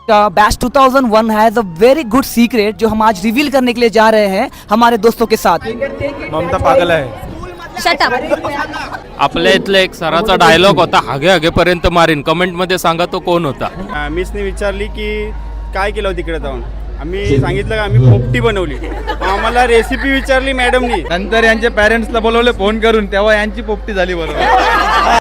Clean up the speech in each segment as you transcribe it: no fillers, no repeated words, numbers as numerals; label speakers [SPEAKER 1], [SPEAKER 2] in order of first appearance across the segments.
[SPEAKER 1] Batch 2001 has a very good secret जो हम आज रिवील करने के लिए जा रहे हैं हमारे दोस्तों के साथ.
[SPEAKER 2] ममता पागल आहे.
[SPEAKER 3] Shut up.
[SPEAKER 4] आपल्या इथला एक सराचा डायलॉग होता, हागे हागेपर्यंत मारीन. कमेंट मध्ये सांगा तो कोण होता.
[SPEAKER 2] मिसने विचारली की काय केलं होतं तिकडे जाऊन. आम्ही सांगितलं का आम्ही पोपटी बनवली. आम्हाला रेसिपी विचारली मॅडमनी. नंतर यांच्या पॅरेंट्सला बोलवले फोन करून, तेव्हा यांची पोपटी झाली बरोबर.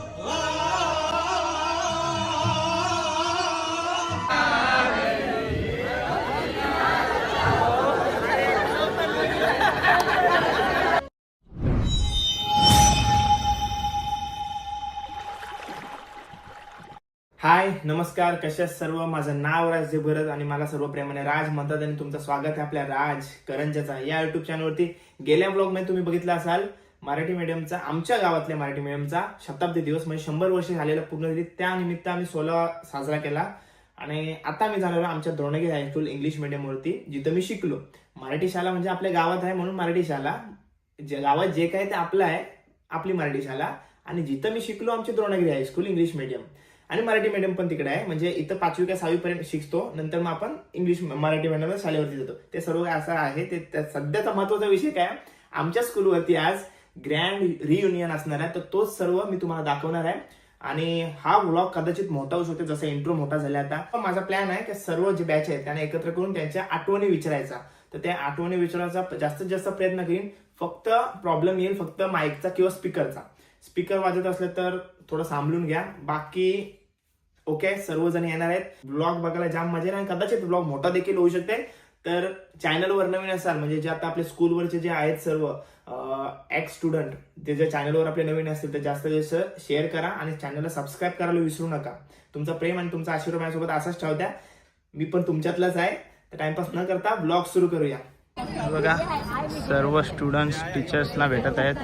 [SPEAKER 5] हाय नमस्कार, कशा सर्व. माझं नाव राज भरत आणि मला सर्व प्रेमाने राज म्हणतात आणि तुमचं स्वागत आहे आपल्या राज करंजाचा या युट्यूब चॅनलवरती. गेल्या ब्लॉगमध्ये तुम्ही बघितलं असाल मराठी मीडियमचा, आमच्या गावातल्या मराठी मीडियमचा शताब्दी दिवस म्हणजे 100 वर्ष झालेला पूर्ण झाली. त्यानिमित्त आम्ही 16 साजरा केला. आणि आता मी झालेलो आमच्या द्रोणगिरी हायस्कूल इंग्लिश मीडियमवरती, जिथं मी शिकलो. मराठी शाळा म्हणजे आपल्या गावात आहे म्हणून मराठी शाळा, गावात जे काय ते आपलं आहे, आपली मराठी शाळा. आणि जिथं मी शिकलो आमची द्रोणगिरी हायस्कूल इंग्लिश मीडियम आणि मराठी मीडियम पण तिकडे आहे. म्हणजे इथं 5वी का 6वी पर्यंत शिकतो, नंतर मग आपण इंग्लिश मराठी मीडियम शाळेवरती जातो. ते सर्व असं आहे. ते सध्याचा महत्वाचा विषय काय, आमच्या स्कूलवरती आज ग्रँड रियुनियन असणार आहे. तर तोच सर्व मी तुम्हाला दाखवणार आहे. आणि हा व्लॉग कदाचित मोठा होऊ शकतो, जसं इंट्रो मोठा झाला. आता माझा प्लॅन आहे की सर्व जे बॅच आहेत त्यांना एकत्र करून त्यांच्या आठवणी विचारायचा. तर त्या आठवणी विचारायचा जास्तीत जास्त प्रयत्न करीन. फक्त प्रॉब्लेम येईल फक्त माईकचा किंवा स्पीकरचा. स्पीकर वाजत असलं तर थोडं सांभाळून घ्या. बाकी ओके, सर्वजण येणार आहेत. ब्लॉग बघायला जाम मजा येईल आणि कदाचित ब्लॉग मोठा देखील होऊ शकते. तर चॅनलवर नवीन असाल, म्हणजे जे आता आपले स्कूलवरचे जे आहेत सर्व एक्स स्टुडंट, ते जे चॅनलवर आपले नवीन असतील तर जास्त जास्त शेअर करा आणि चॅनलला सबस्क्राईब करायला विसरू नका. तुमचा प्रेम आणि तुमचा आशीर्वाद माझ्यासोबत असाच ठेवत्या. मी पण तुमच्यातलाच आहे. तर टाइमपास न करता ब्लॉग सुरू करूया. बघा सर्व स्टुडंट्स टीचर्सला भेटत आहेत.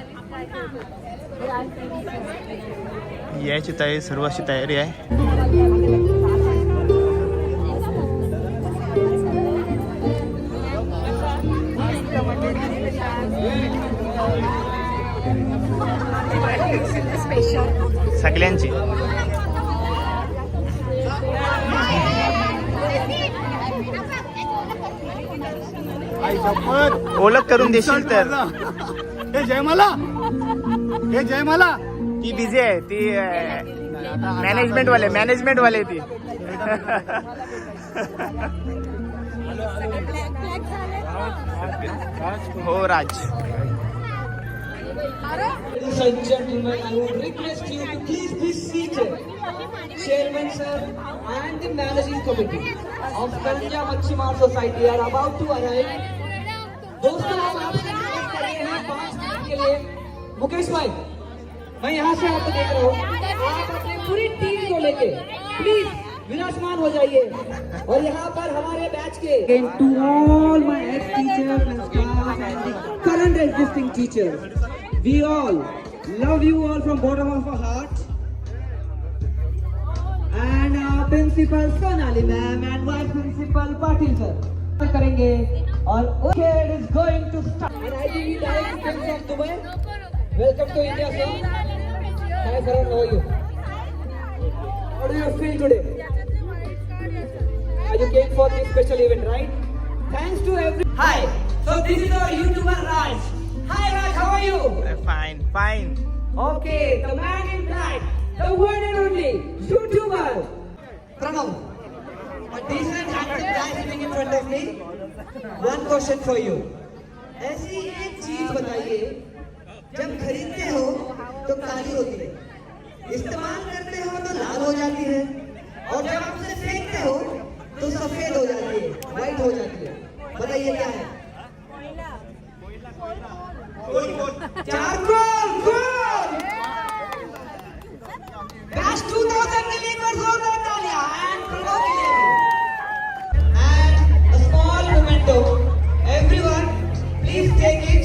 [SPEAKER 5] यायची तयारी, सर्व अशी तयारी आहे. सगळ्यांची ओळख करून देशील तर.
[SPEAKER 2] हे जयमाला, हे जयमाला
[SPEAKER 5] ती बिझी आहे, ती मॅनेजमेंट वाले ती. हो राज.
[SPEAKER 6] Ladies and gentlemen, I would request you to please be seated. Chairman sir and the managing committee of Karanja Machhimar Society are about to arrive. दोस्तों हम आपसे रिक्वेस्ट कर रहे हैं 5 मिनट के लिए. मुकेश भाई, मैं यहाँ से आपको देख रहा हूँ, आप अपनी पूरी टीम को लेके प्लीज विराजमान हो जाइए. और यहाँ पर हमारे batch K to all my ex teachers and staff and the current existing teachers, we all love you all from bottom of our heart. And our principal Sonali ma'am and vice principal Patil sir करेंगे. और okay, it is going to start. And I think we directly came from Dubai. Welcome to India, sir. Hi, sir. How are you? How do you feel today? You came for this special event, right? Thanks to every. Hi. So this is our YouTuber Raj. Hi Raj, how are you?
[SPEAKER 5] Fine.
[SPEAKER 6] Okay, the man in black, the one and only YouTuber Pranav. A decent handsome guy sitting in front of me. One question for you. ऐसी एक चीज बताइए, जब खरीदते हो तो काली होती है, इस्तेमाल करते हो तो लाल हो जाती है, और जब आप उसे फेंकते हो तो सफेद हो जाती है, व्हाइट हो जाती है. बताइए क्या है? चारकोल. बैच 2000 के लिए एक जोरदार तालियां and प्रभु के लिए. And a small memento, everyone, please take it.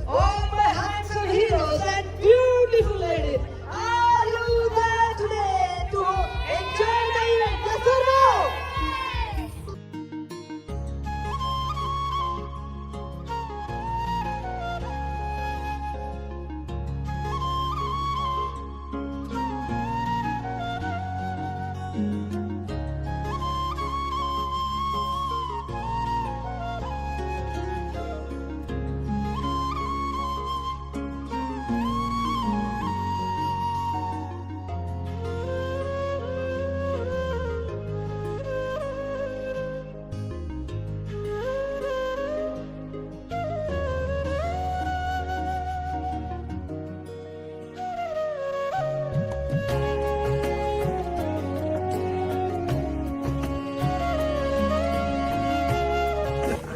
[SPEAKER 6] All my handsome heroes and beautiful ladies, are you there today to enjoy the event? Yes or no?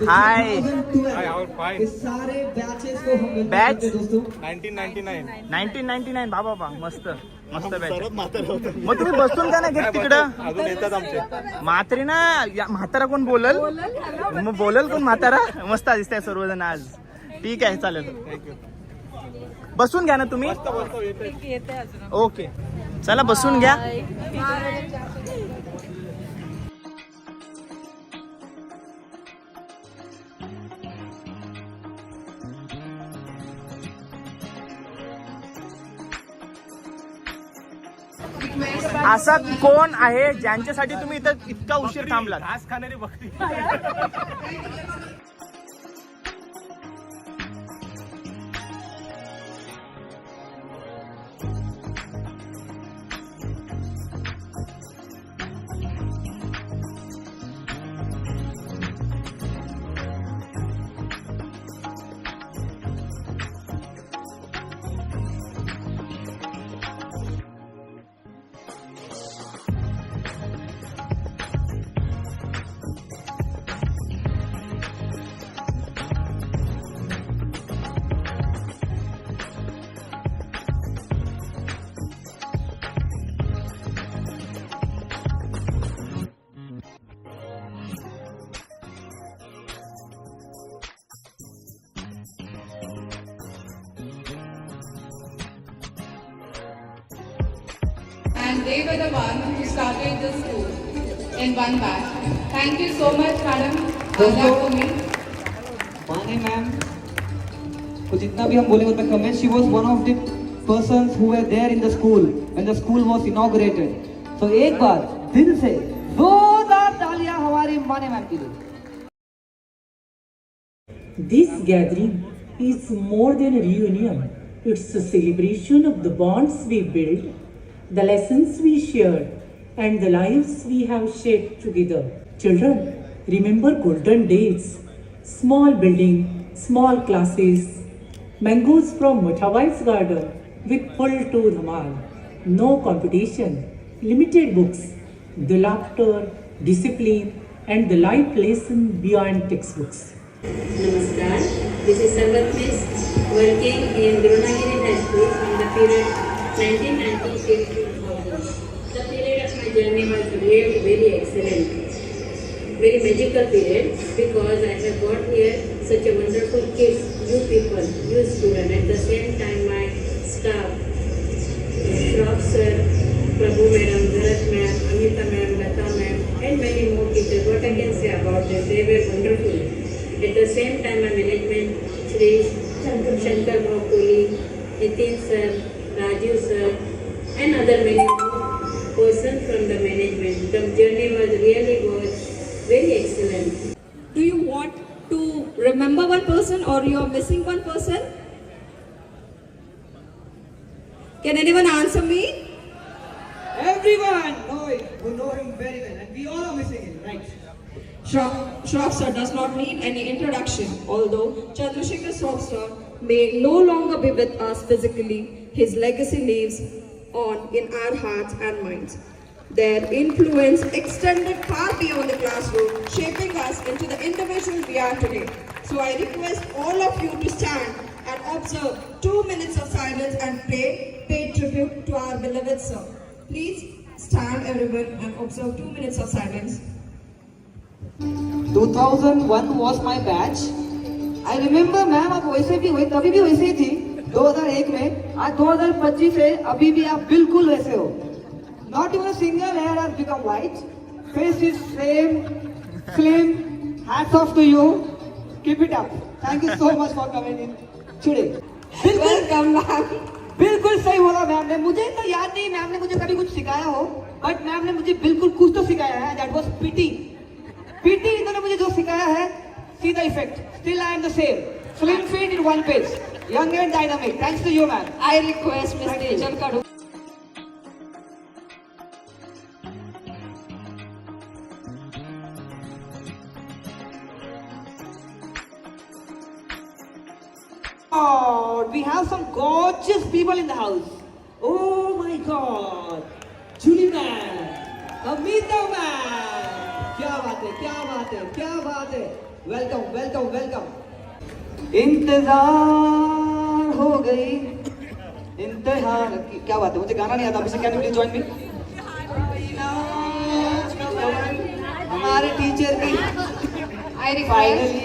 [SPEAKER 5] हाय
[SPEAKER 6] ये सारे बैचेस को हम welcome
[SPEAKER 5] Batch?
[SPEAKER 6] करते हैं दोस्तों.
[SPEAKER 2] 1999
[SPEAKER 5] 1999 बाबा मस्त मस्त बॅच. मग तुम्ही बसून का नाही घेत तिकडं
[SPEAKER 2] अजून येतात आमचे.
[SPEAKER 5] म्हातारी ना म्हातारा कोण बोलल मग बोलल कोण म्हातारा मस्त दिसताय सर्वजण आज. ठीक आहे चालेल बसून घ्या ना तुम्ही. ओके चला बसून घ्या. असा कोण आहे ज्यांच्यासाठी तुम्ही इथं इतका उशीर थांबलात.
[SPEAKER 2] घास खाणारी बकरी.
[SPEAKER 3] And they were the one who started the school in one batch. Thank you so much, madam. Allah for me.
[SPEAKER 6] माने मैम को जितना भी हम बोलेंगे उतना कम है. She was one of the persons who were there in the school when the school was inaugurated. तो एक बार दिल से जोरदार तालियां हमारी माने मैम के लिए.
[SPEAKER 7] This gathering is more than a reunion. It's a celebration of the bonds we built, the lessons we shared, and the lives we have shaped together. Children, remember golden days. Small building, small classes, mangoes from Mutawai's garden with full to dhamal. No competition, limited books, the laughter, discipline, and the life lesson beyond textbooks.
[SPEAKER 8] Namaskar. This is Sarvatmis working in Drunagiri High School from the period 1998 to 2000. The period of my journey was really very excellent, very magical period because I have got here such a wonderful kids, you people, you students. At the same time, my staff, Shroff sir, Prabhu madam, Bharat ma'am, Amita ma'am, Lata ma'am, and many more teachers. What I can say about them, they were wonderful. At the same time, my management, Shri Shankar Bhakoli, Nitin sir, Rajiv sir, and other many persons from the management. The journey was very excellent.
[SPEAKER 3] Do you want to remember one person or you're missing one person? Can anyone answer me?
[SPEAKER 6] Everyone who know him very well, and we all are missing him, right?
[SPEAKER 3] Shroff sir does not need any introduction, although Chandrasekhar Shroff sir may no longer be with us physically. His legacy lives on in our hearts and minds. Their influence extended far beyond the classroom, shaping us into the individuals we are today. So I request all of you to stand and observe 2 minutes of silence and pay tribute to our beloved sir. Please stand everyone and observe 2 minutes of silence.
[SPEAKER 6] 2001 was my batch. I remember ma'am आप वैसे भी हुए, तभी भी वैसे ही थी 2001 में. आज 2025 है, अभी भी आप बिल्कुल वैसे हो. Not even a single hair has become white. Face is same, slim. Hats off to you. Keep it up. Thank you so much for coming in today.
[SPEAKER 3] Welcome, ma'am.
[SPEAKER 6] बिल्कुल सही बोला मैम ने. मुझे तो याद नहीं मैम ने मुझे कभी कुछ सिखाया हो, बट मैम ने मुझे बिल्कुल कुछ तो सिखाया है. दैट वाज पीटी. इन्होंने मुझे जो सिखाया है, see the effect. Still I am the same. Slim fit in one pace. Young and dynamic. Thanks to you, ma'am.
[SPEAKER 3] I request Ms. Tejal Kadu.
[SPEAKER 6] God, we have some gorgeous people in the house. Oh my God. Julie ma'am. Amita ma'am. क्या बात है, क्या बात है, क्या बात है. Welcome welcome welcome. इंतजार हो गई इंतजार क्या बात है, मुझे गाना नहीं आता. Mister can you please join me. हमारे टीचर की फाइनली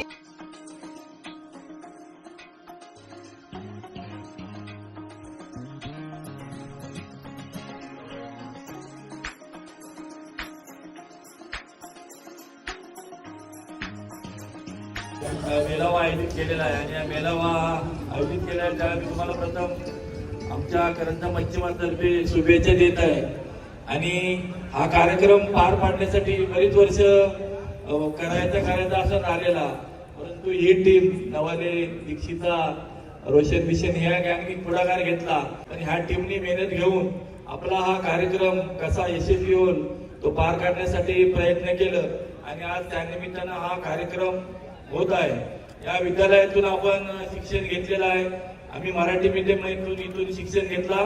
[SPEAKER 9] मेळावा आयोजित केलेला आहे आणि या मेळावा आयोजित केला आहे त्यावेळी तुम्हाला प्रथम आमच्या करंजा मच्छीमारतर्फे शुभेच्छा देत आहे. आणि हा कार्यक्रम पार पाडण्यासाठी बरीच वर्ष करायचा असं झालेला, परंतु ही टीम नवाले दीक्षिता रोशन बिशन ह्या गँगनी पुढाकार घेतला आणि ह्या टीमनी मेहनत घेऊन आपला हा कार्यक्रम कसा यशस्वी होईल तो पार काढण्यासाठी प्रयत्न केलं आणि आज त्यानिमित्तानं हा कार्यक्रम होत आहे. या विद्यालयातून आपण शिक्षण घेतलेलं आहे. आम्ही मराठी मीडियम इथून शिक्षण घेतला,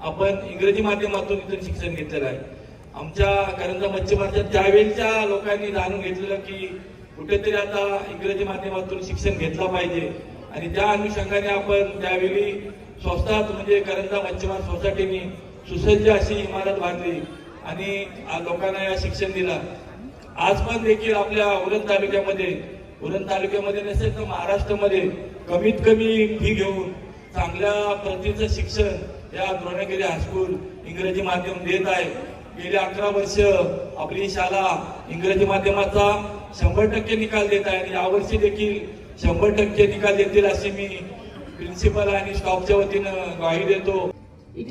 [SPEAKER 9] आपण इंग्रजी माध्यमातून इथून शिक्षण घेतलेलं आहे. आमच्या करंजा मच्छीमारच्या त्यावेळच्या लोकांनी जाणून घेतलेलं की कुठेतरी आता इंग्रजी माध्यमातून शिक्षण घेतलं पाहिजे आणि त्या अनुषंगाने आपण त्यावेळी स्वस्तात म्हणजे करंजा मच्छीमार सोसायटीने सुसज्ज अशी इमारत बांधली आणि लोकांना या शिक्षण दिलं. आज पण देखील आपल्या उरण तालुक्यामध्ये नसेल तर महाराष्ट्रामध्ये कमीत कमी फी घेऊन चांगल्या प्रतीचं शिक्षण या द्रोणगिरी हायस्कूल इंग्रजी माध्यम देत आहे. गेली 11 वर्ष आपली शाळा इंग्रजी माध्यमाचा 100% निकाल देत आहे आणि यावर्षी देखील 100% निकाल देतील अशी मी प्रिन्सिपल आणि स्टाफच्या वतीनं ग्वाही देतो.
[SPEAKER 10] It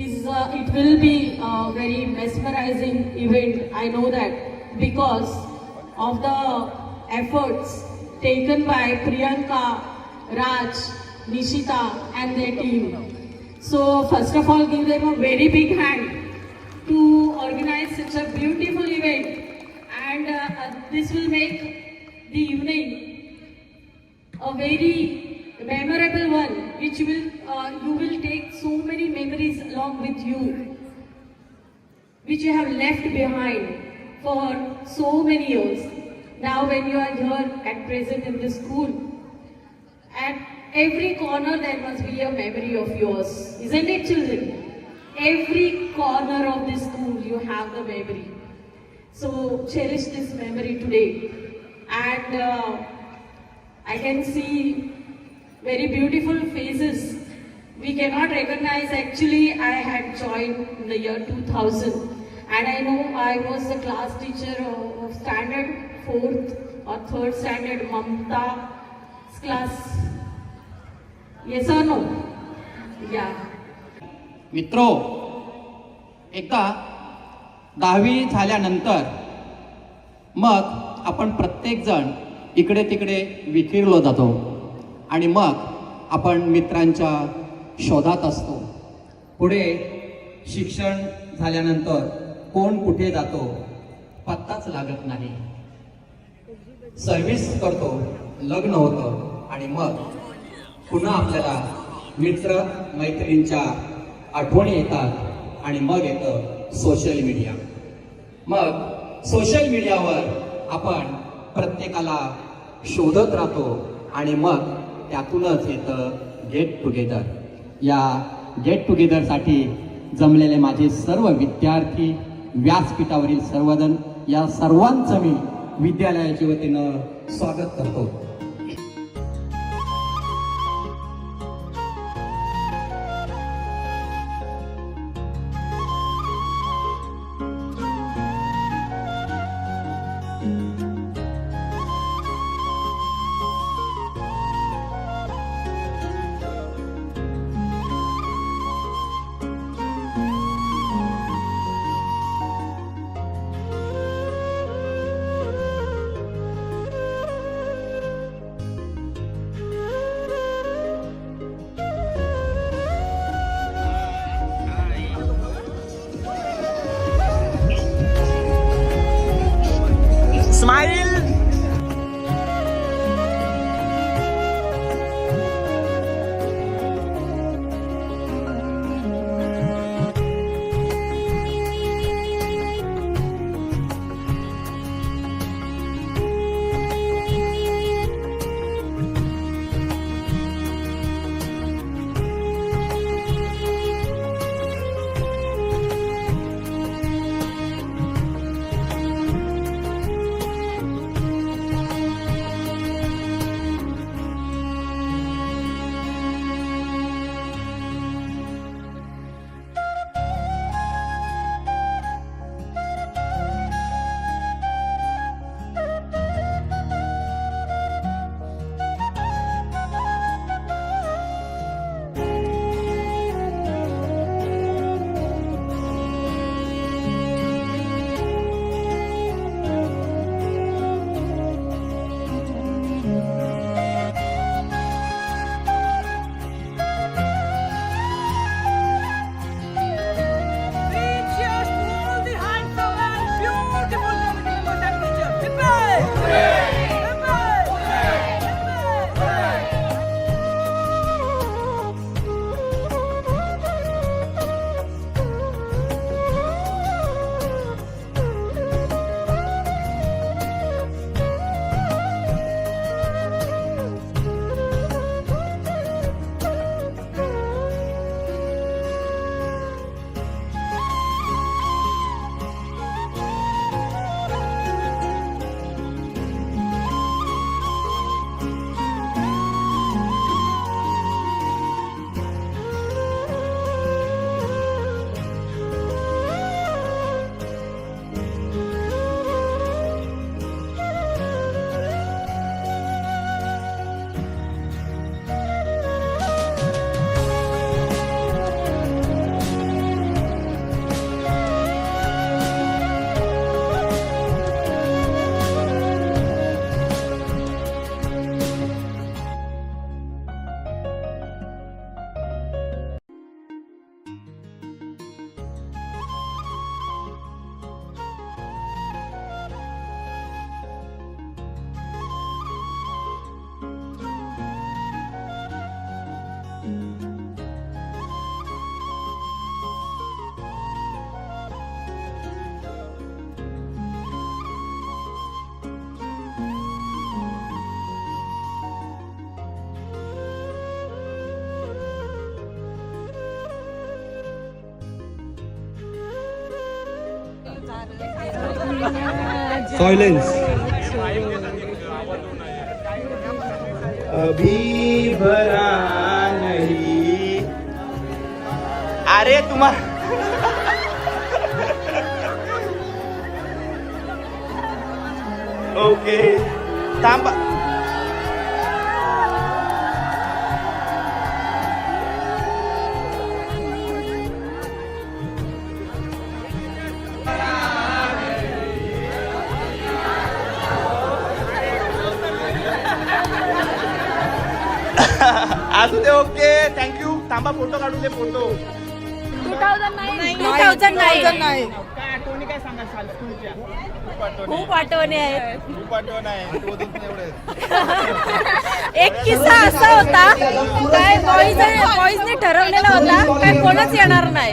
[SPEAKER 10] will be a very mesmerizing event. I know that because of the efforts taken by Priyanka, Raj, Nishita and their team. So first of all, give them a very big hand to organize such a beautiful event, and this will make the evening a very memorable one, which will you will take so many memories along with you, which you have left behind for so many years. Now when you are here at present in the school, at every corner there must be a memory of yours, isn't it, children? Every corner of this school you have the memory. So cherish this memory today. And I can see very beautiful faces. We cannot recognize. Actually, I had joined in the year 2000, and I know I was the class teacher of standard 4th or 3rd standard, Mamta's class. Yes or no? Yeah.
[SPEAKER 6] मित्रो, एकदा 10वी झाल्यानंतर मग आपण प्रत्येक जण इकडे तिकडे विखिरलो जातो आणि मग आपण मित्रांच्या शोधात असतो. पुढे शिक्षण झाल्यानंतर कोण कुठे जातो पत्ताच लागत नाही. सर्व्हिस करतो, लग्न होतं आणि मग पुन्हा आपल्याला मित्र मैत्रिणींच्या आठवणी येतात आणि मग येतं सोशल मीडिया. मग सोशल मीडियावर आपण प्रत्येकाला शोधत राहतो आणि मग त्यातूनच येतं गेट टुगेदर. या गेट टुगेदरसाठी जमलेले माझे सर्व विद्यार्थी, व्यासपीठावरील सर्वजण, या सर्वांचं मी विद्यालयाच्या वतीनं स्वागत करतो. सायलेन्स.
[SPEAKER 5] अभी भरा नहीं. अरे तुम्हाला ओके थांबा. असू दे. Okay thank you. थांबा फोटो काढून दे. फोटो
[SPEAKER 10] 2009
[SPEAKER 5] काय आठवणी काय सांगा स्कूलच्या?
[SPEAKER 10] खूप आठवणी आहेत.
[SPEAKER 5] खूप आठवण आहे.
[SPEAKER 10] एक किस्सा असा होता काय बॉईजने ठरवलेला होता काय कोणच येणार नाही,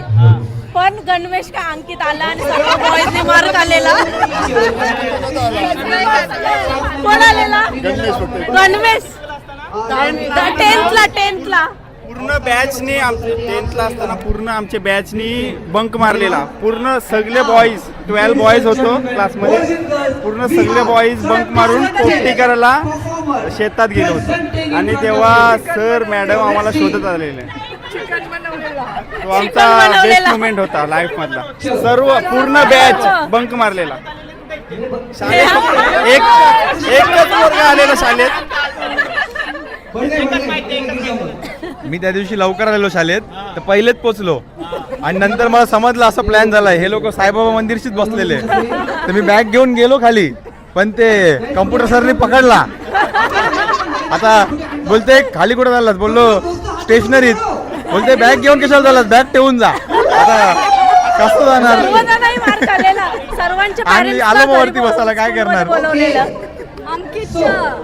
[SPEAKER 10] पण गणवेश का अंकित आला आणि सर्व बॉईजने मार्क आलेला. कोण आलेला? गणवेश. 10th ला
[SPEAKER 2] पूर्ण बॅचनी आमचे 10th ला असताना पूर्ण आमच्या बॅचनी बंक मारलेला. पूर्ण सगळे बॉईज 12 बॉईज होतो क्लासमध्ये. पूर्ण सगळे बॉईज बंक मारून पोपटी करायला शेतात गेलो होतो आणि तेव्हा सर मॅडम आम्हाला शोधत आलेले. तो आमचा बेस्ट मुमेंट होता लाईफ मधला. सर्व पूर्ण बॅच बंक मारलेला. शाळेत एकच वर्ग आलेला शाळेत.
[SPEAKER 11] मी त्या दिवशी लवकर आलेलो शाळेत, तर पहिलेच पोचलो आणि नंतर मला समजलं असं प्लॅन झालाय, हे लोक साईबाबा मंदिरशीच बसलेले. तर मी बॅग घेऊन गेलो खाली, पण ते कम्प्युटर सरने पकडला. आता बोलते खाली कुठे चाललास? बोललो स्टेशनरीत. बोलते बॅग घेऊन कशाला चाललास? बॅग ठेवून जा. आता कसं जाणार? आणि आलो मग वरती बसायला, काय करणार?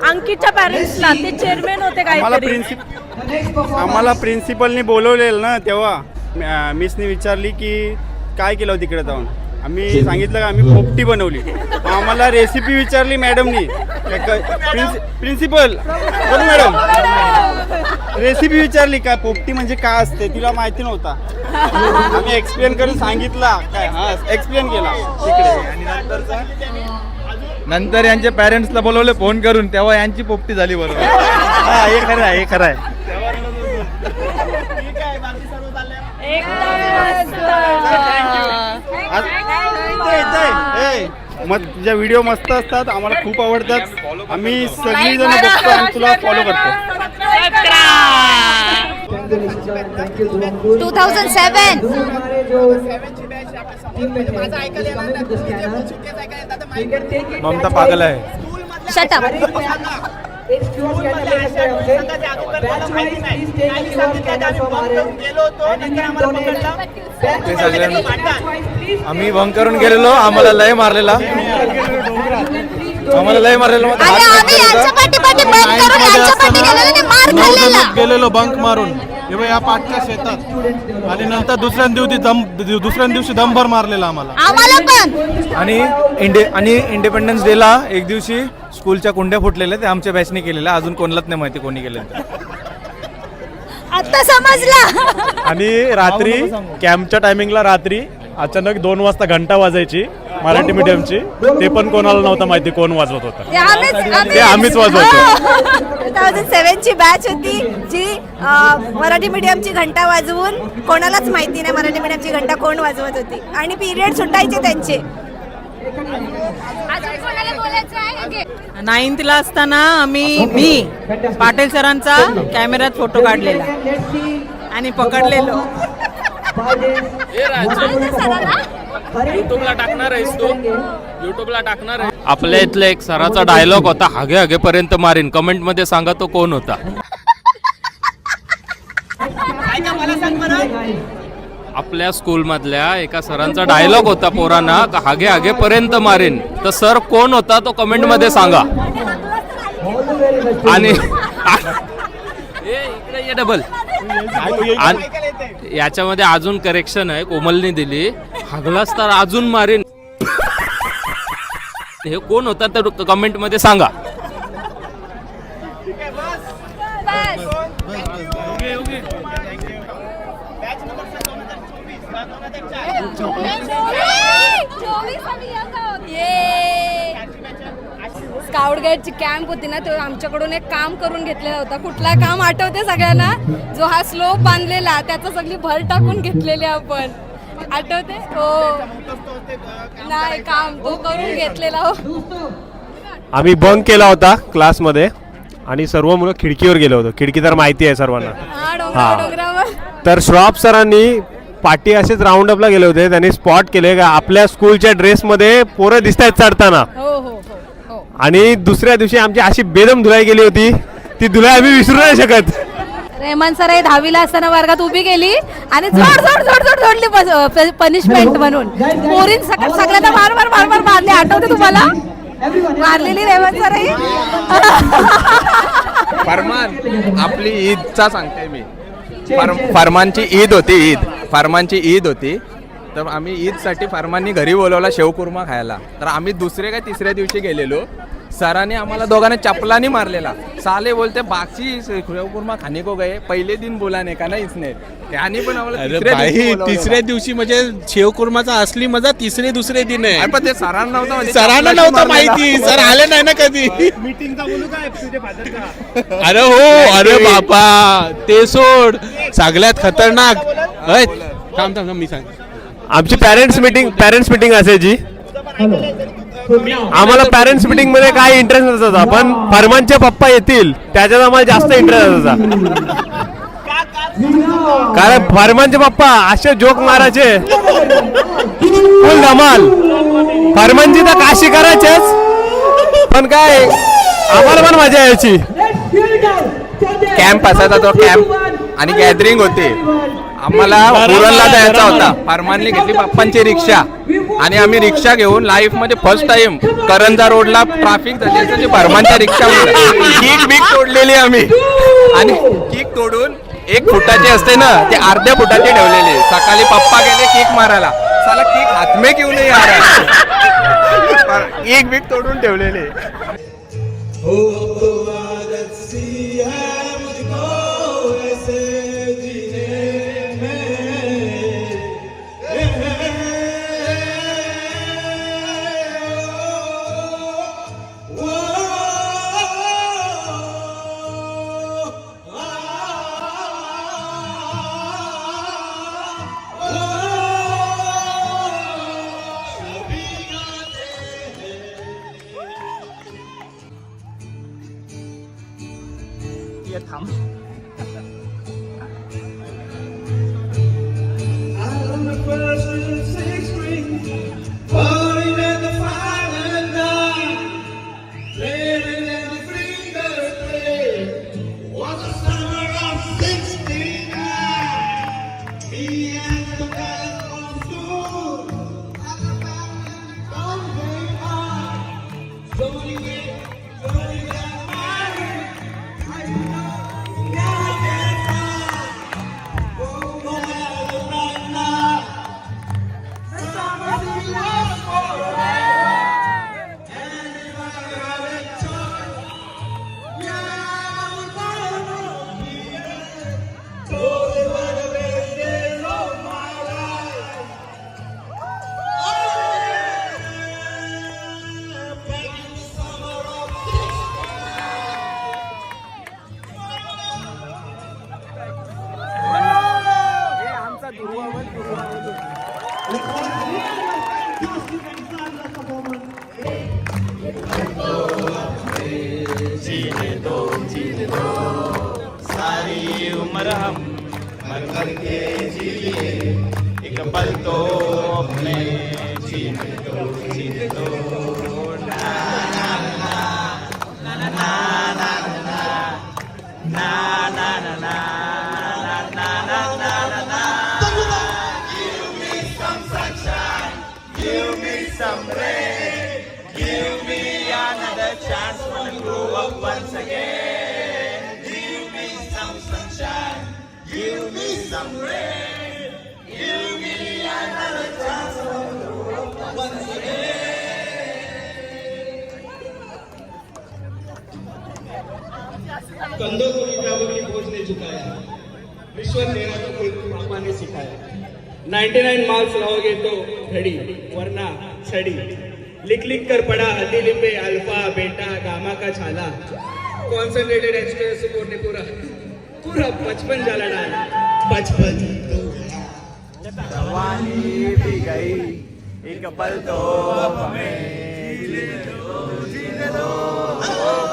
[SPEAKER 10] अंकितच्या पॅरेंट्सला ते चेअरमॅन होते
[SPEAKER 2] आम्हाला प्रिन्सिपलनी बोलवलेलं ना, तेव्हा मिसनी विचारली की काय केलं तिकडे जाऊन. आम्ही सांगितलं का आम्ही पोपटी बनवली. आम्हाला रेसिपी विचारली मॅडमनी. प्रिन्सिपल मॅडम रेसिपी विचारली काय पोपटी म्हणजे काय असते, तिला माहिती नव्हता. आम्ही एक्सप्लेन करून सांगितला काय. हा एक्सप्लेन केला तिकडे. आणि
[SPEAKER 11] नंतर यांच्या पॅरेंट्सला बोलवले फोन करून, तेव्हा यांची पोपटी झाली. बरोबर.
[SPEAKER 2] हा हे खरं आहे, हे खरं आहे. तुझ्या व्हिडिओ मस्त असतात, आम्हाला खूप आवडतात. आम्ही सगळी जण बघतो आणि तुला फॉलो करतो.
[SPEAKER 10] 2007
[SPEAKER 11] ममता पागल आहे.
[SPEAKER 10] Shut up.
[SPEAKER 11] ते सगळ्यांना आम्ही बंक करून गेलेलो, आम्हाला लय मारलेला. गेलेलो बंक मारून या पाठच्या शेतात, आणि नंतर दुसऱ्या दिवशी दमभर मारलेला आम्हाला. आणि इंडिपेंडन्स डेला एक दिवशी स्कूलच्या कुंड्या फुटलेल्या, ते आमच्या बॅचने केलेल्या. अजून कोणालाच नाही माहिती कोणी केले.
[SPEAKER 10] आता समजला.
[SPEAKER 11] आणि रात्री कॅम्पच्या टायमिंगला रात्री अचानक 2 वाजता घंटा वाजायची मराठी मीडियमची. ते पण कोणाला नव्हतं माहिती कोण वाजवत होतं. ते आम्हीच वाजवतो.
[SPEAKER 10] 2007 ची बॅच होती जी मराठी मीडियमची घंटा वाजवून, कोणालाच माहिती नाही मराठी मीडियमची घंटा कोण वाजवत होती. आणि पिरियड सुटायचे त्यांचे.
[SPEAKER 12] 9th ला असताना मी पाटील सरांचा कॅमेऱ्यात फोटो काढलेला आणि पकडलेलो.
[SPEAKER 4] युट्यूबला टाकणार आहेस तू? युट्यूबला टाकणार आहे. आपल्या इथला एक सराचा डायलॉग होता, हागे हागे पर्यंत मारीन. कमेंट मध्ये सांगा तो कोण होता. आपल्या स्कूल मधल्या एका सरांचा डायलॉग होता पोरांना, हागे हागे पर्यंत मारीन. तर सर कोण होता तो कमेंट मध्ये सांगा. आणि इकडे ये डबल. याच्यामध्ये अजून करेक्शन आहे, कोमलने दिली. हागलास तर अजून मारीन. हे कोण होता तर कमेंट मध्ये सांगा.
[SPEAKER 3] स्काउट गाईडची कॅम्प होती ना, तो आमच्याकडून एक काम करून घेतलेला होता. कुठला काम आठवते सगळ्यांना? जो हा स्लोप बांधलेला त्याचा सगळी भर टाकून घेतलेली आपण, आठवते? हो नाही, काम तो करून घेतलेला. हो
[SPEAKER 2] आम्ही बंक केला होता क्लासमध्ये आणि सर्व मुलं खिडकीवर गेलो होतो. खिडकी तर माहिती आहे सर्वांना.
[SPEAKER 3] डोंगरावर
[SPEAKER 2] तर श्रॉफ सरांनी पाठी असेच राऊंड अपला गेले होते. त्यांनी स्पॉट केले का आपल्या स्कूलच्या ड्रेसमध्ये पोरं दिसत आहेत चढताना. आणि दुसऱ्या दिवशी आमची अशी बेदम धुलाई गेली होती, ती धुलाई आम्ही विसरू नाही शकत.
[SPEAKER 3] रेहमान सर 10वीला असताना वर्गात उभी गेली आणि जोडली पनिशमेंट म्हणून. पोरीन सगळ्यांना मार मारले. आठवते तुम्हाला? मारलेली रेहमान सर.
[SPEAKER 11] फरमान आपली ईदचा सांगते मी. फरमानची ईद होती तर आम्ही ईदसाठी फरमाननी घरी बोलवला शेवकुर्मा खायला. तर आम्ही दुसरे काय तिसऱ्या दिवशी गेलेलो. सरांनी आम्हाला दोघांना चपलानी मारलेला. साले बोलते बाकी शेवकुर्मा खाने को गए, पहिले दिन बोला नाही का ना इसने. त्यांनी पण आम्हाला
[SPEAKER 2] तिसऱ्या दिवशी म्हणजे शेवकुर्माचा असली मजा दुसरे दिन आहे.
[SPEAKER 11] पण ते सरांना
[SPEAKER 2] नव्हतं माहिती. सर आले नाही ना कधी मीटिंगचा. बोलू काय तुझ्या फादरचा? अरे हो, अरे बापा ते सोड. सगळ्यात खतरनाक थांब मी सांग. आमची पॅरेंट्स मीटिंग असायची. आम्हाला पॅरेंट्स मीटिंग मध्ये काय इंटरेस्ट नसायचा, पण फरमानचे पप्पा येतील त्याच्यात आम्हाला जास्त इंटरेस्ट असायचा. कारण फरमानचे पप्पा असे जोक मारायचे फुल धमाल. फरमानची तर काशी करायचेच, पण काय आम्हाला पण मजा यायची.
[SPEAKER 11] कॅम्प असायचा तो कॅम्प आणि गॅदरिंग होते. आम्हाला उरणला जायचा होता. फरमानने घेतली पप्पांची रिक्षा आणि आम्ही रिक्षा घेऊन लाईफ मध्ये फर्स्ट टाइम करंजा रोडला ट्रॅफिक झाली. फरमानच्या रिक्षामध्ये किक बिक तोडलेली आम्ही. आणि किक तोडून 1 फुटाची असते ना, ते अर्ध्या फुटाची ठेवलेली. सकाळी पप्पा गेले किक मारायला, साला किक हात में क्यों नहीं आ रहा. किक बिक तोडून ठेवलेले. सारी उम्र हम मर मर के जिए, एक पल तो अपने जीने दो ना ना ना ना ना ना ना ना ना ना ना Give me some sunshine, give me some rain, give me another chance to grow up once again. Give me some sunshine, give me some rain, give me another chance to grow up once again.
[SPEAKER 6] कंधों को किताबों की बोझ ने झुकाया, विश्व तेरा तो कोई पापा ने सिखाया. 99 मार्क्स लाओगे तो घड़ी वरना छड़ी,
[SPEAKER 5] लिख लिख कर पढ़ा हल्दी लिपे अल्फा बेटा गामा का छाला कॉन्सेंट्रेटेड एक्स्ट्रा सुकोर ने पूरा पूरा 55 जाला डाल 55
[SPEAKER 2] जवानी भी गई एक पल तो हमें जीने दो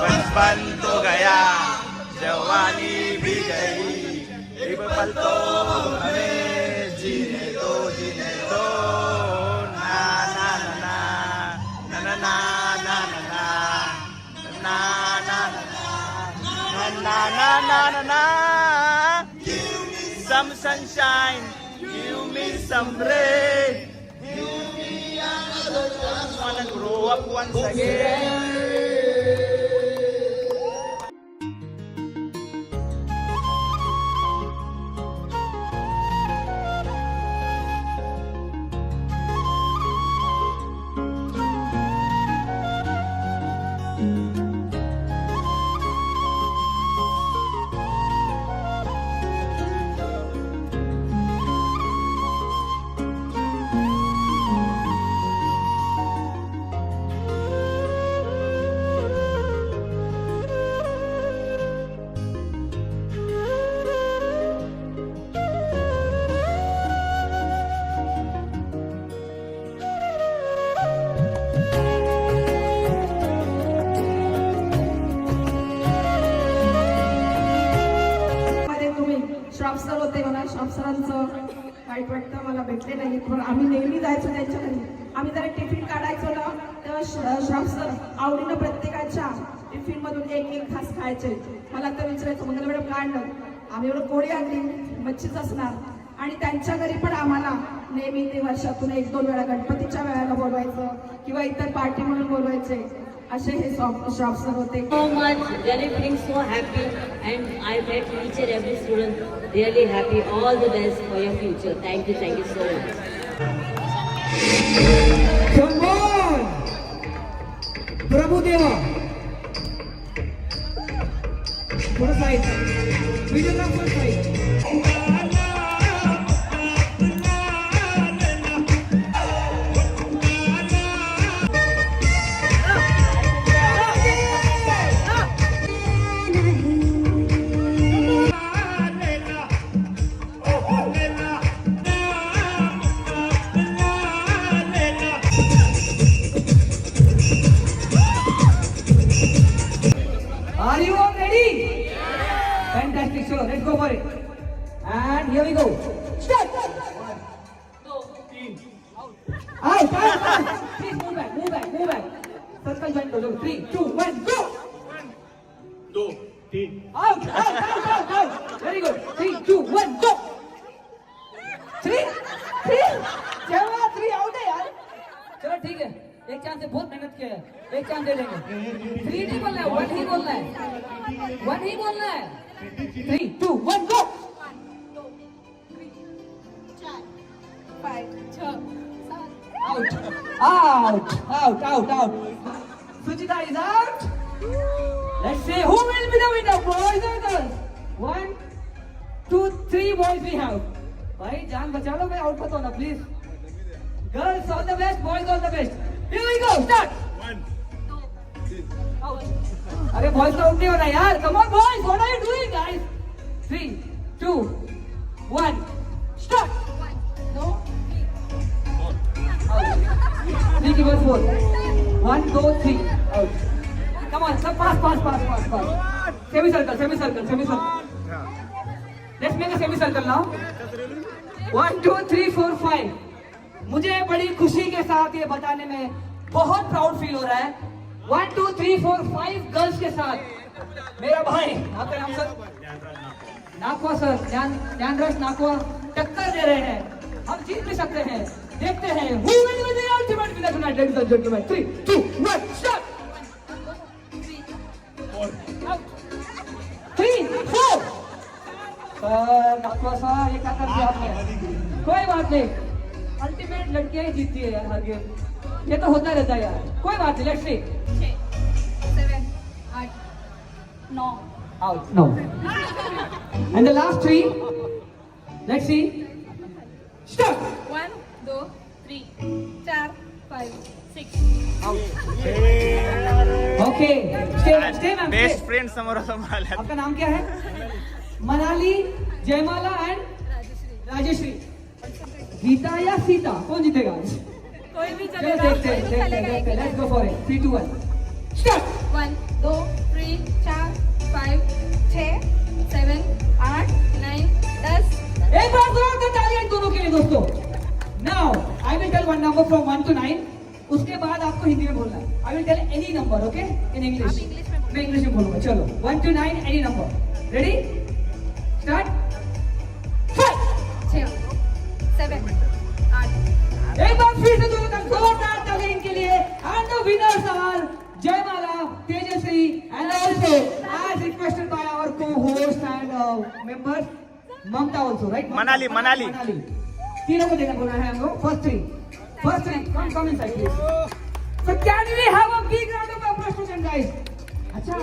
[SPEAKER 2] बचपन तो गया जवानी भी गई एक पल तो हमें जीने दो ना ना ना ना ना ना ना ना ना na na na na na. Give me some sunshine, give me some rain. Give me another chance, wanna grow up once again.
[SPEAKER 3] श्रापसर होते मला श्रापसरांचं वाईट वाटतं मला भेटले नाही पण आम्ही नेहमी जायचो त्यांच्या घरी आम्ही जरा टिफिन काढायचो ना तेव्हा श्रापसर आवडीनं प्रत्येकाच्या टिफिन मधून एक घास खायचे मला तर विचारायचं मग एवढं काढलं आम्ही एवढं कोळी आणली मच्छीच असणार आणि त्यांच्या घरी पण आम्हाला नेहमी ते वर्षातून 1-2 वेळा गणपतीच्या वेळेला बोलवायचं किंवा इतर पार्टी म्हणून बोलवायचे असे हे श्रापसर होते.
[SPEAKER 8] So much, really feeling so happy, and I met each and every student really happy. All the best for your future. Thank you so much.
[SPEAKER 6] Come on! प्रभु देवा थोडं side videographer side Are you all ready? Fantastic. So let's go for it. And here we go. Start. Out. Please move back. Circle join. 3, 2, 1, go.
[SPEAKER 5] 1 2 3
[SPEAKER 6] Out. Very good. 3, 2, 1, go. 3. चलो 3 out है यार. चलो ठीक है. एक chance से बहुत मेहनत KIA है. एक चांस दे देंगे. 3 नहीं बोलना है, 1 ही बोलना है. 3, 2, 1, go.
[SPEAKER 3] 5, 6, 7.
[SPEAKER 6] Out. Suchita is out. Let's see who will be the winner, boys or girls. 1, 2, 3 boys we have. भाई जान बचा लो भाई आउट मत होना please. Girls all the best, boys all the best. Here we go. Start.
[SPEAKER 5] 1
[SPEAKER 6] Out. अरे boys तो out नहीं हो रहा यार. Come on boys, what are you doing guys? 3, 2, 1, start.
[SPEAKER 3] 2,
[SPEAKER 6] 3 की बस 4. 1, 2, 3 out. Come on, sub pass. Semicircle. Let's make a semicircle now. 1, 2, 3, 4, 5. मुझे बड़ी खुशी के साथ ये बताने में बहुत प्राउड फील हो रहा है. 1, 2, 3, 4, 5 गर्ल्स के साथ मेरा भाई आपका नाम सर नाकवा सर ज्ञानरस नाकवा टक्कर दे रहे हैं. हम जीत भी सकते हैं. देखते हैं who will be the ultimate winner tonight, ladies and gentlemen. 3, 2, 1, start. 3, 4. Sir नाकवा sir ये क्या कर दिया आपने. कोई बात नहीं, अल्टीमेट लड़कियां ही जीतती है यार हर गेम. ये तो होता रहता है यार. कोई बात नहीं. Let's see.
[SPEAKER 3] 6, 7, 8, 9.
[SPEAKER 6] Out. No. And the last 3. Let's see. Start.
[SPEAKER 3] 1, 2, 3, 4, 5, 6.
[SPEAKER 6] Okay stay ma'am
[SPEAKER 2] best friend समोरासमोर आल्या.
[SPEAKER 6] आपका नाम क्या है? मनाली, जयमाला एंड राजेश्री. गीता या सीता कौन जीतेगा आज?
[SPEAKER 10] कोई भी
[SPEAKER 6] चलो देखते हैं. Let's go for it. 3 2 1 start.
[SPEAKER 10] 1 2 3 4 5 6 7 8 9 10.
[SPEAKER 6] एक बार जोरदार तालियां इन दोनों के लिए दोस्तों. Now I will tell one number from 1 to 9. उसके बाद आपको हिंदी में बोलना है. I will tell any number, okay, in English. मैं इंग्लिश में बोलूंगा. चलो 1 to 9 any number. Ready start.
[SPEAKER 10] 6 7 8.
[SPEAKER 6] एक बार फिर से दोनों का जोरदार तालियां इनके लिए. And the winners are Jaymala, Tejashri and also as requested by our co-host and members Mamata also, right?
[SPEAKER 2] Manali.
[SPEAKER 6] तीनों को देना बोला है हम लोग. First three come inside please. So can we have a big round of applause to them guys. अच्छा,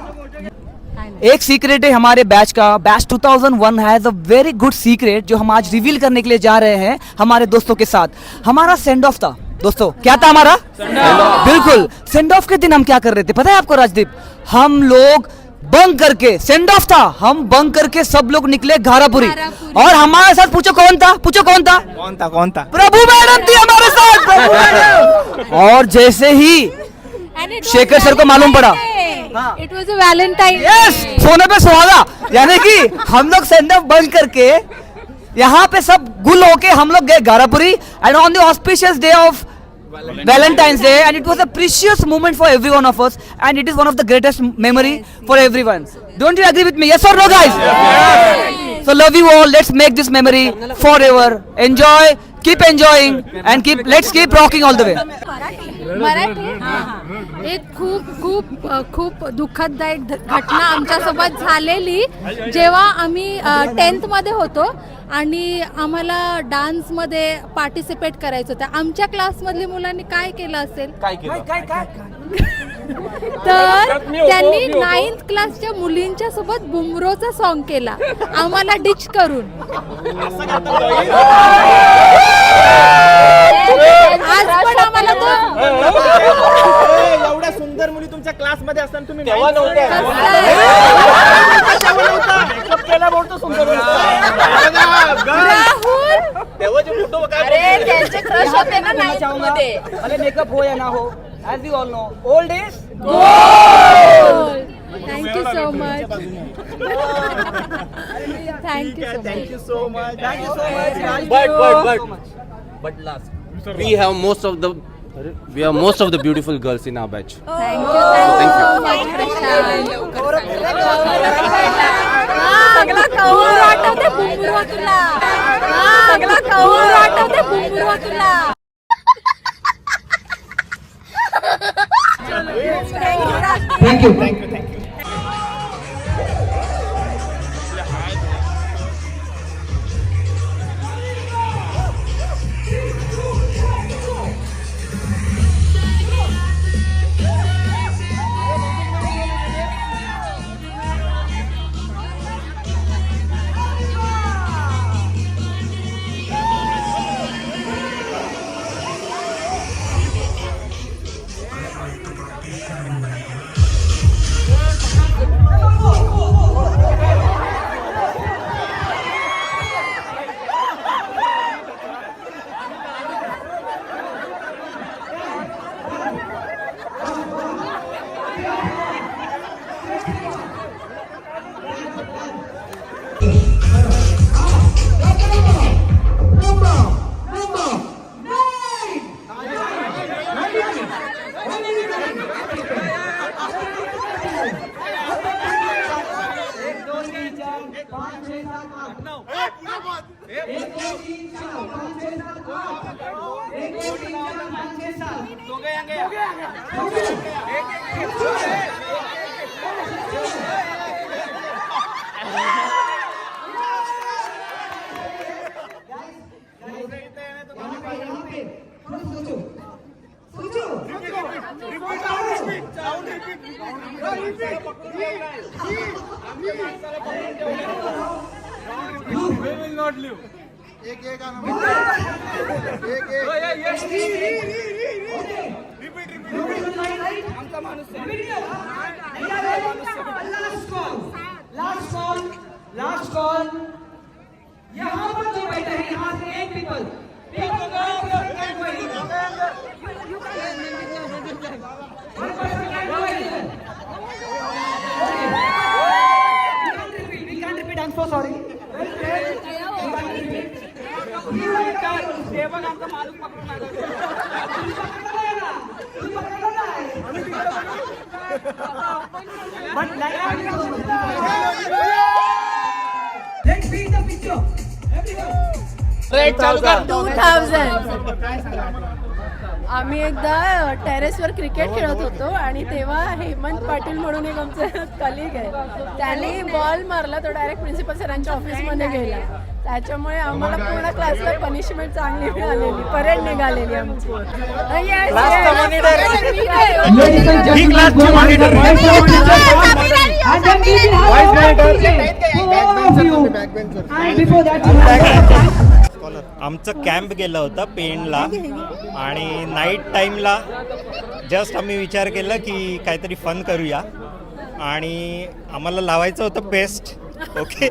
[SPEAKER 1] एक secret है हमारे बैच का. Batch 2001 has a very good secret जो हम आज रिवील करने के लिए जा रहे हैं हमारे दोस्तों के साथ. हमारा सेंड ऑफ था दोस्तों. क्या था हमारा? बिल्कुल. सेंड ऑफ के दिन हम क्या कर रहे थे पता है आपको राजदीप? हम लोग बंक करके, सेंड ऑफ था, हम बंक करके सब लोग निकले घारापुरी. और हमारे साथ पूछो कौन था?
[SPEAKER 2] कौन था?
[SPEAKER 1] प्रभु मैडम थी हमारे साथ. प्रभु मैडम. और जैसे ही शेखर सर को मालूम पड़ा,
[SPEAKER 10] it was a Valentine.
[SPEAKER 1] Yes, सोने पे सुहागा. यानी कि हम लोग सेंड ऑफ बंक करके यहाँ पे सब गुल होके हम लोग गए Gharapuri. End on the auspicious day of Valentine's Day, and it was a precious moment for every one of us, and it is one of the greatest memory for everyone. Don't you agree with me? Yes or no, guys? Yes. So love you all. Let's make this memory forever. Enjoy, keep enjoying, and let's keep rocking all the way.
[SPEAKER 10] Marathi एक खूप दुःखदायक घटना आमच्यासोबत झालेली जेव्हा आम्ही 10th मध्ये होतो आणि आम्हाला डान्समध्ये पार्टिसिपेट करायचं होतं. आमच्या क्लासमधल्या मुलांनी काय केलं असेल तर त्यांनी 9th क्लासच्या मुलींच्या सोबत बुमरोचा सॉन्ग केला आम्हाला डिच करून. आज पण आम्हाला
[SPEAKER 2] एवढ्या सुंदर मुली तुमच्या क्लास मध्ये असताना तुम्ही
[SPEAKER 1] भले मेकअप हो या ना हो, as you all know, old is
[SPEAKER 10] gold. Thank you so much. Thank you so much.
[SPEAKER 13] But last, we have most of the beautiful girls in our batch.
[SPEAKER 10] Thank you so much, Prashant. सगळा कौर वाटवते बुंबुरवा तुला. सगळा कौर वाटवते बुंबुरवा तुला.
[SPEAKER 6] Thank you.
[SPEAKER 2] Repeat
[SPEAKER 6] Nobody online, right? Last call. यहाँ पर जो बैठा है यहाँ से 8 people. One person can go ahead. We can't repeat. I'm so sorry. Well played. We can't repeat. सेवक आमचा मालूम पकडून आला. But let's see the picture. Everyone.
[SPEAKER 10] 2000 आम्ही एकदा टेरेसवर क्रिकेट खेळत होतो आणि तेव्हा हेमंत पाटील म्हणून एक आमचा कलिग आहे, त्याने बॉल मारला, तो डायरेक्ट प्रिन्सिपल सरांच्या ऑफिसमध्ये गेला. त्याच्यामुळे आम्हाला पूर्ण क्लासला पनिशमेंट चांगली मिळालेली, परेड निघालेली आमची.
[SPEAKER 14] आमचं कॅम्प गेला होता पेणला आणि नाईट टाईमला जस्ट आम्ही विचार केला की काहीतरी फन करूया आणि आम्हाला लावायचं होतं पेस्ट. ओके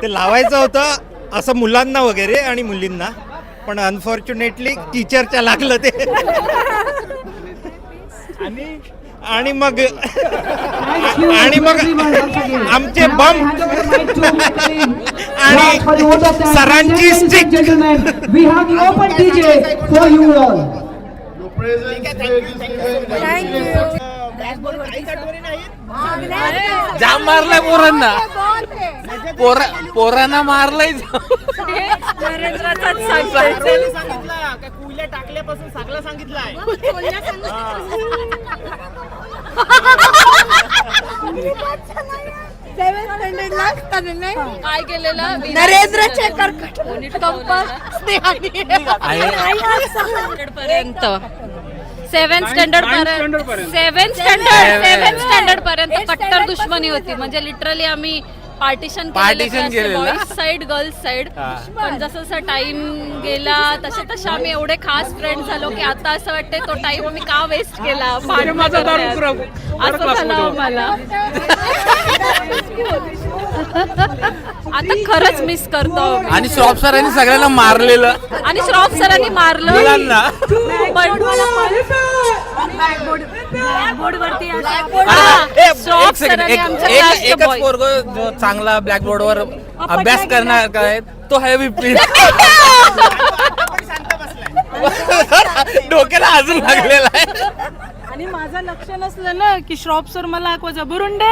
[SPEAKER 14] ते लावायचं होतं असं मुलांना वगैरे आणि मुलींना, पण अनफॉर्च्युनेटली टीचरच्या लागलं ते आणि मग आमचे बम आणि सरांची स्टिक.
[SPEAKER 4] जाम मारलाय पोरांना, पोरांना मारलाय.
[SPEAKER 5] कुल्या टाकल्यापासून सगळं सांगितलंय.
[SPEAKER 10] काय केलेलं नरेंद्र चेकर पर्यंत 7th स्टँडर्ड पर्यंत कट्टर दुश्मनी होती. म्हणजे लिटरली आम्ही पार्टिशन केलेलं, बॉईज साइड गर्ल्स साइड. पण जसं जसं टाइम गेला तसे तसे आम्ही एवढे खास फ्रेंड झालो की आता असं वाटतंय तो टाइम आम्ही का वेस्ट केला. असं झालं आम्हाला. आता खरंच मिस करतो.
[SPEAKER 4] आणि श्रॉफ सरांनी सगळ्यांना मारलेलं,
[SPEAKER 10] आणि श्रॉफ सरांनी मारलं
[SPEAKER 4] मुलांना.
[SPEAKER 10] ब्लॅकबोर्ड वरती
[SPEAKER 4] एकच पोरग जो चांगला ब्लॅकबोर्ड वर अभ्यास करणार काय तो है विपिन. डोक्याला अजून लागलेला आहे.
[SPEAKER 12] आणि माझं लक्ष नसलं ना की श्रॉफ सर मला ऐकवायचा बुरुंडे.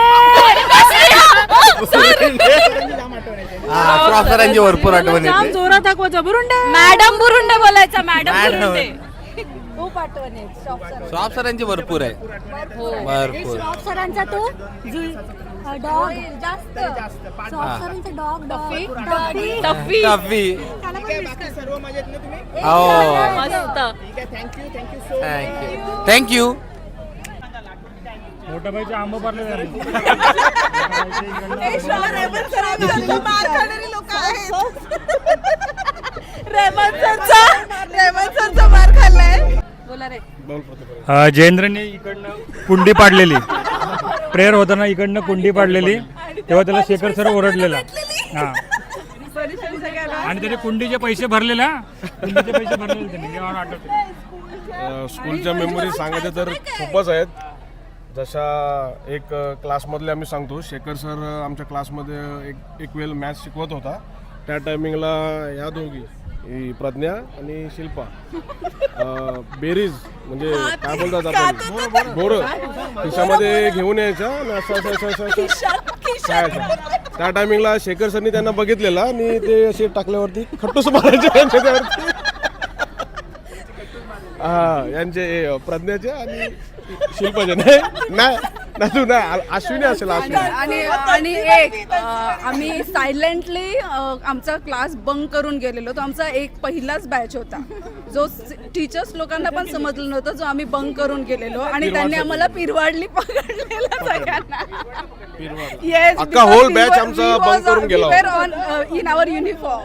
[SPEAKER 4] श्रॉफ सरांची भरपूर आठवण येते.
[SPEAKER 12] जोरात ऐकवायचा बुरुंडे.
[SPEAKER 10] मॅडम बुरुंडे बोलायचा. मॅडम खूप आठवण आहे
[SPEAKER 4] श्रॉफ सरांची भरपूर आहे. भरपूर.
[SPEAKER 10] श्रॉफ सरांचा तो डॉग जास्त. श्रॉफ सरांचा डॉग टफी.
[SPEAKER 5] सर्व मजेत ना तुम्ही?
[SPEAKER 10] मस्त.
[SPEAKER 4] थँक्यू.
[SPEAKER 2] मोठा भाईचा आंबा पारले
[SPEAKER 12] मार खाल्लाय. बोला रे.
[SPEAKER 2] जयेंद्रने इकडनं कुंडी पाडलेली, प्रेयर होताना इकडनं कुंडी पाडलेली, तेव्हा त्याला शेखर सर ओरडलेला. हा, आणि त्याने कुंडीचे पैसे भरलेले. त्यांनी आठवते.
[SPEAKER 11] स्कूलच्या मेमोरी सांगायचं तर खूपच आहेत. जशा एक क्लासमधले आम्ही सांगतो, शेखर सर आमच्या क्लासमध्ये एक वेळ मॅथ्स शिकवत होता. त्या टायमिंगला ह्या दोघी, ही प्रज्ञा आणि शिल्पा, बेरीज म्हणजे काय बोलतात आपण, बोरं खिशामध्ये घेऊन यायच्या आणि असं खायचं. त्या टायमिंगला शेखर सरनी त्यांना बघितलेला आणि ते असे टाकल्यावरती खट्टूस मारायचे त्यांच्यावरती. हा, यांचे प्रज्ञाचे आणि शिल्पाचे. नाही तू नाही, अश्विनी असेल.
[SPEAKER 12] आणि एक आम्ही सायलेंटली आमचा क्लास बंक करून गेलेलो. तो आमचा एक पहिलाच बॅच होता जो टीचर्स लोकांना पण समजलं नव्हतं, जो आम्ही बंक करून गेलेलो आणि त्यांनी आम्हाला पिरवाडली पकडलेलं सगळ्यांना. येस,
[SPEAKER 11] अख्खा होल बॅच आमचा बंक करून गेला
[SPEAKER 12] इन आवर युनिफॉर्म.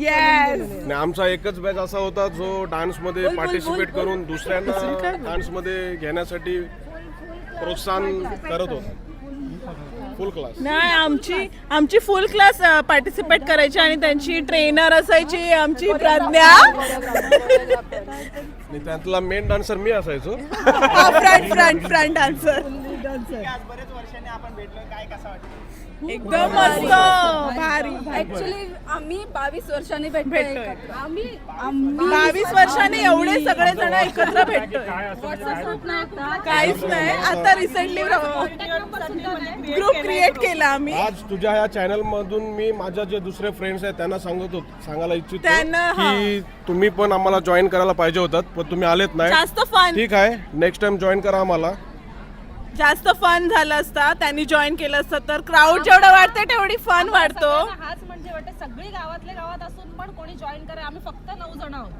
[SPEAKER 12] येस.
[SPEAKER 11] आमचा एकच बॅच असा होता जो डान्समध्ये पार्टिसिपेट करून दुसऱ्यांना डान्समध्ये घेण्यासाठी प्रोत्साहन करत होता. फुल क्लास
[SPEAKER 12] नाही, आमची फुल क्लास पार्टिसिपेट करायची आणि त्यांची ट्रेनर असायची आमची प्रज्ञा.
[SPEAKER 11] आणि त्यातला मेन डान्सर मी असायचो.
[SPEAKER 12] Front dancer.
[SPEAKER 5] बरेच वर्षांनी आपण भेटलो, काय कसं वाटतं?
[SPEAKER 12] एकदम मस्त भारी. ऍक्च्युली आम्ही 22 वर्षांनी भेटतोय. आम्ही
[SPEAKER 10] 22 वर्षांनी एवढे सगळे जण एकत्र भेटतोय. काहीच नाही, आता रिसेंटली ग्रुप क्रिएट केला आम्ही.
[SPEAKER 11] आज तुझ्या ह्या चॅनल मधून मी माझ्या जे दुसरे फ्रेंड्स आहेत त्यांना सांगायला इच्छितो
[SPEAKER 10] त्यांना,
[SPEAKER 11] की तुम्ही पण आम्हाला जॉईन करायला पाहिजे होतात, पण तुम्ही आलेत नाही.
[SPEAKER 10] जास्त फन,
[SPEAKER 11] ठीक आहे, नेक्स्ट टाइम जॉईन करा आम्हाला.
[SPEAKER 10] जास्त फन झालं असता, त्यांनी जॉईन केलं असतं तर क्राऊड जेवढं वाढते तेवढी फन वाढतो.
[SPEAKER 8] हाच म्हणजे वाटते सगळी गावातल्या गावात असून पण कोणी जॉईन करा. आम्ही फक्त 9 जण आहोत.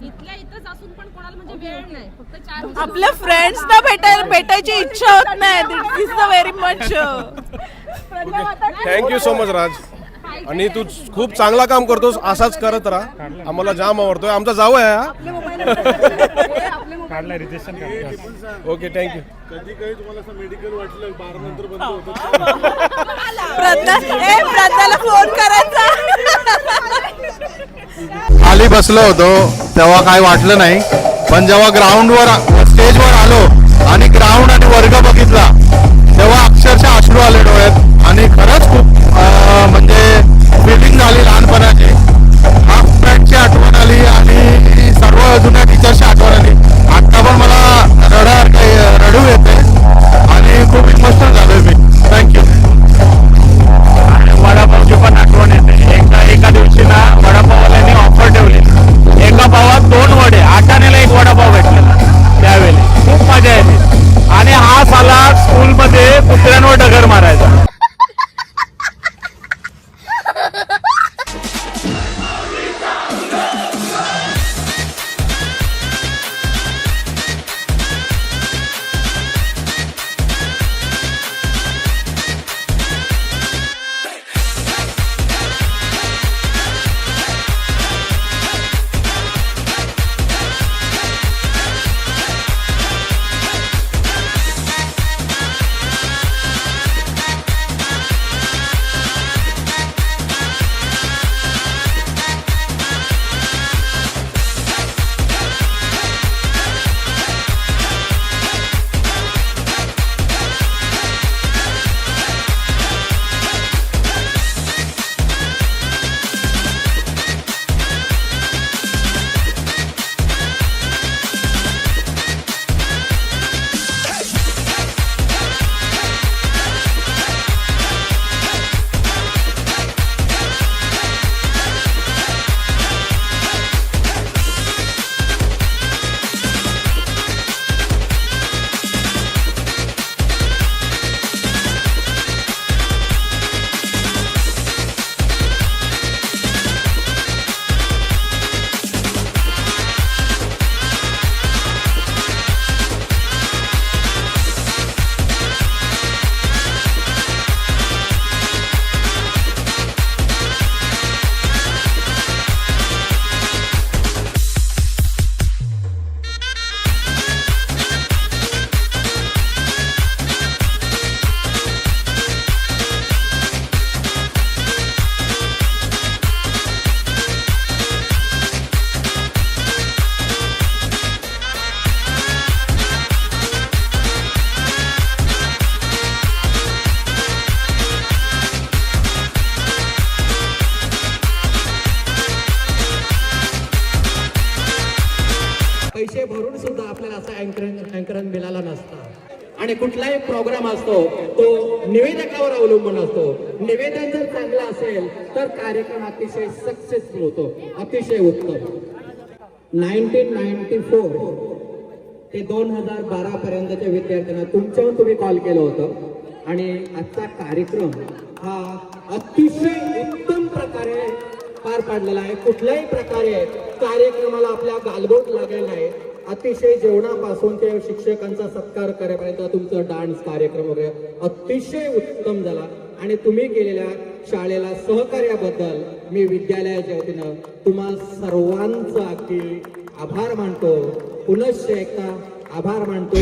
[SPEAKER 8] इथल्या इथंच असून पण कोणाला म्हणजे वेळ नाही, फक्त 4
[SPEAKER 10] आपल्या फ्रेंड्सना भेटायची इच्छा होत नाही. This is the very much.
[SPEAKER 11] Thank you so much Raj. आणि तू खूप चांगला काम करतोस, असाच करत राहा. आम्हाला जाम आवडतोय. आमचा जावं आहे हा. Okay, thank you. कधी काही तुम्हाला असं मेडिकल वाटलं 12 नंतर बंद होतं?
[SPEAKER 10] प्रज्ञाला फोन करायचा.
[SPEAKER 11] खाली बसलो होतो तेव्हा काय वाटलं नाही, पण जेव्हा ग्राउंडवर स्टेजवर आलो आणि ग्राउंड आणि वर्ग बघितला तेव्हा अक्षरशः अश्रू आले डोळ्यात. आणि खरंच खूप म्हणजे फिलिंग झाली लहानपणाची. हाफ पॅन्टची आठवण आली आणि सर्व जुन्या टीचरची आठवण आली. आता पण मला रडू येते आणि खूप इमोशनल झालोय मी. थँक्यू. आणि वडापावची पण आठवण येते. एका दिवशी ना वडापाववाल्यांनी ऑफर ठेवली, एका पावात 2 वडे, 8 आण्याला 1 वडापाव भेटलेला त्यावेळी. खूप मजा येते. आणि हा साला स्कूलमध्ये कुत्र्यांवर डगर मारायचा.
[SPEAKER 6] पैसे भरून सुद्धा आपल्याला असा अँकरन मिळाला नसता. आणि कुठलाही प्रोग्राम असतो तो निवेदकावर अवलंबून असतो. निवेदन जर चांगलं असेल तर कार्यक्रम अतिशय सक्सेसफुल होतो, अतिशय उत्तम. 1994 ते 2012 पर्यंतच्या विद्यार्थ्यांना तुमच्यावर तुम्ही कॉल केलं होतं आणि आजचा कार्यक्रम हा अतिशय उत्तम प्रकारे पार पाडलेला आहे. कुठल्याही प्रकारे कार्यक्रमाला आपल्या गालबोट लागेल नाही. अतिशय जेवणापासून ते शिक्षकांचा सत्कार करेपर्यंत तुमचं डान्स कार्यक्रम वगैरे अतिशय उत्तम झाला. आणि तुम्ही केलेल्या शाळेला सहकार्याबद्दल मी विद्यालयाच्या वतीनं तुम्हा सर्वांचा अगदी आभार मानतो, पुनश्च एकदा आभार मानतो.